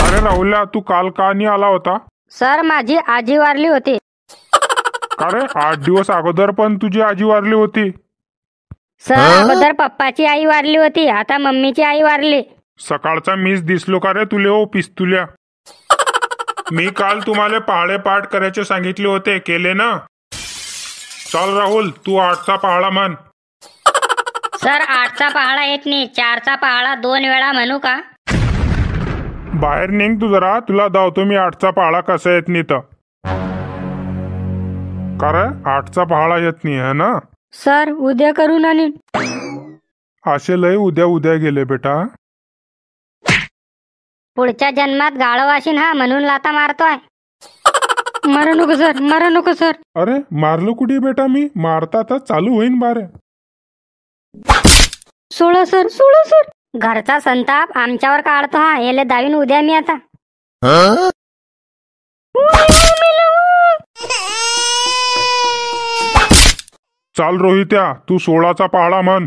अरे राहुल्या, तू काल का नाही आला होता? सर माझी आजी वारली होती. अरे 8 दिवस अगोदर पण तुझी आजी वारली होती. सर अगोदर पप्पाची आई वारली होती, आता मम्मीची आई वारली. सकाळचा मीच दिसलो का रे तुले ओ पिस्तुल्या? मी काल तुम्हाला पहाडे पाठ करायचे सांगितले होते, केले ना? चल राहुल, तू 8चा पहाडा म्हण. सर 8चा पहाडा येत नाही, 4चा पहाडा 2 वेळा म्हणू का? बाहेर निघ तू जरा, तुला धावतो मी 8चा पहाडा कसा येत नाही तर. कारण 8चा पहाडा येत नाही है ना? सर उद्या करू ना नी. असे लय उद्या उद्या गेले बेटा. पुढच्या जन्मात गाढव अशीन हा, म्हणून लाता मारतोय. मारू नको सर, मारू नको सर. अरे मारलो कुठे बेटा मी? मारता तर चालू होईन बारे. सोळा सर, सोळा सर. घरचा संताप आमच्यावर काढतो हा, याले दावीन उद्या मी आता. चाल रोहित्या, तू 16चा पहाडा म्हण.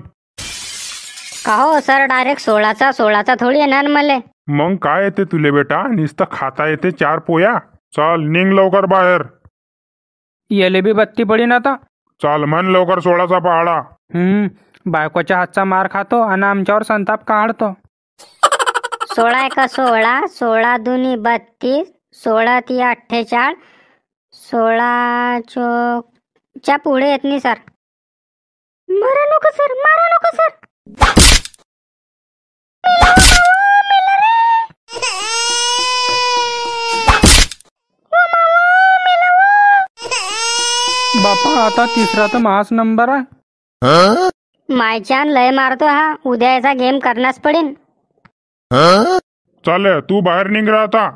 का हो सर, डायरेक्ट 16चा थोडी येणार मले. मग काय येते तुले बेटा? नुसतं खाता येते 4 पोया. चाल निघ लवकर बाहेर. येले बी बत्ती पडीन आता. चाल म्हण लवकर 16चा पहाडा. बायकोच्या हातचा मार खातो आणि आमच्यावर संताप काढतो. 16 एका 16, 16 दुनी 32, 16 ती 48, 16 च्या पुढे येत नाही सर. मारा नको सर, मारा नको सर. बापा आता 3रा तर महाच नंबर आहे. मायच्यान लय मारतो हा, उद्या याचा गेम करण्यास पडेन. चाल तू बाहेर निघ रा आता.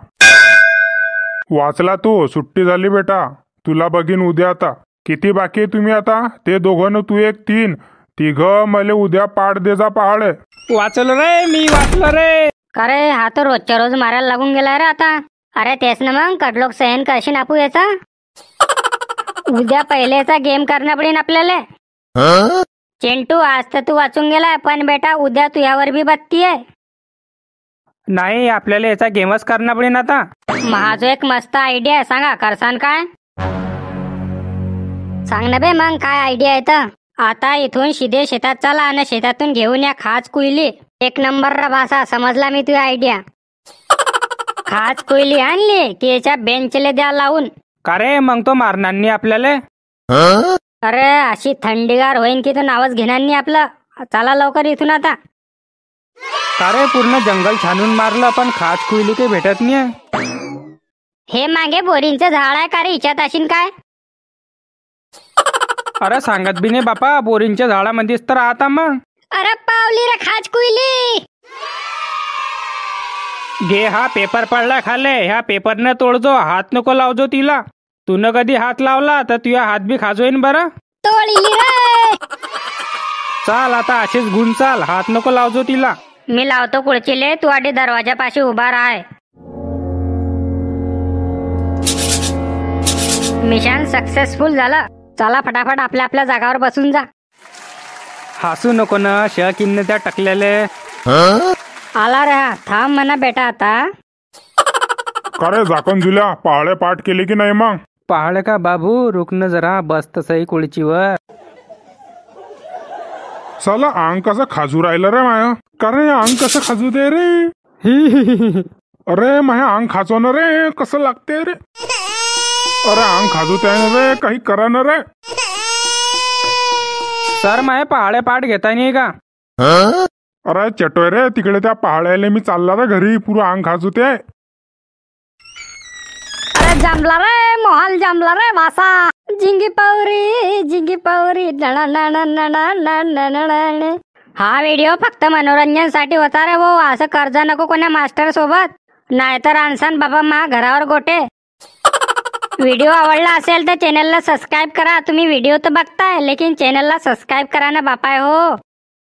वाचला तू, सुट्टी झाली बेटा. तुला बघीन उद्या आता. किती बाकी आहे तुम्ही आता? ते दोघं तू एक 3, तिघ मले उद्या पाठ दे जा पहाडे. वाचलो रे, मी वाचलो रे. अरे हा तर रोजच्या रोज मारायला लागून गेला रे आता. अरे तेच ना मग, कडलोक सहन करशील आपू याचा. उद्या पहिलेचा गेम करणं पडेन आपल्याला. चेंटू आज तर तू वाचून गेलाय, पण बेटा उद्या तुझ्यावर बी बत्ती आहे. नाही, आपल्याला याचा गेमच करणं पडेन आता. माझो एक मस्त आयडिया आहे, सांगा करसान काय? सांग ना बे मग काय आयडिया आहे तर. आता इथून शिदे शेतात चला आणि शेतातून घेऊन या खाज कुयली. 1 नंबर रा भाषा, समजला मी तुझी आयडिया. खाज कुयली आणली की याच्या बेंचले द्या लावून. का रे, मग तो मारणार नाही आपल्याला? अरे अशी थंडीगार होईन की तो नावच घेणार नाही आपलं. चला लवकर इथून आता. का रे, पूर्ण जंगल छानून मारलं पण खास कुयली काही भेटत नाही. हे मागे बोरींचं झाड आहे का रे, हिच्यात अशीन काय? अरे सांगत बी नाही बापा, बोरींच्या झाडामध्येच तर राहता मग. अरे पावली रे खाज कुयली. घे हा पेपर पडला खाले, ह्या पेपरने तोडजो, हात नको लावजो तिला. तू न कधी हात लावला तर तुझ्या हात बी खाजोईन बरं. तोडली रे. चाल आता अशीच गुण चाल, हात नको लावजो तिला. मी लावतो कुळचिले, तू आधी दरवाजापाशी उभा राह. मिशन सक्सेसफुल झालं. चला फटाफट आपल्या आपल्या जागावर बसून जा. हसू नको ना, किन्ने त्या टकलेले. आला रे हा, थांब म्हणा बेटा आता. का रे झाकण झुल्या, पहाडे पाठ केले की नाही मग? पहाड का बाबू, रुकन जरा, बस तसही कुळचीवर. चला अंग कसं खाजू राहिलं रे माया. का रे अंग कसं खाजू दे रे? अरे माया अंग खाजो ना रे, कसं लागते रे? अरे अंग खाजू त्या रे, काही करा ना रे. सर माय पहाडे पाठ घेता नाही का? अरे चटोय रे, तिकडे त्या पहाड्याला मी चालला रे घरी, पुरं अंग खाजू ते. अरे जमला रे, मोहाल जमला रे मासा. जिंगी पवरी हा व्हिडिओ फक्त मनोरंजनसाठी होता रे भाऊ. असं कर्ज नको कोण्या मास्टर सोबत, नाहीतर आणसान बाबा मा घरावर गोटे. व्हिडिओ आवडला असेल तर चॅनलला सबस्क्राईब करा. तुम्ही व्हिडिओ तर बघताय लेकिन चॅनलला सबस्क्राईब करा ना बापाय हो.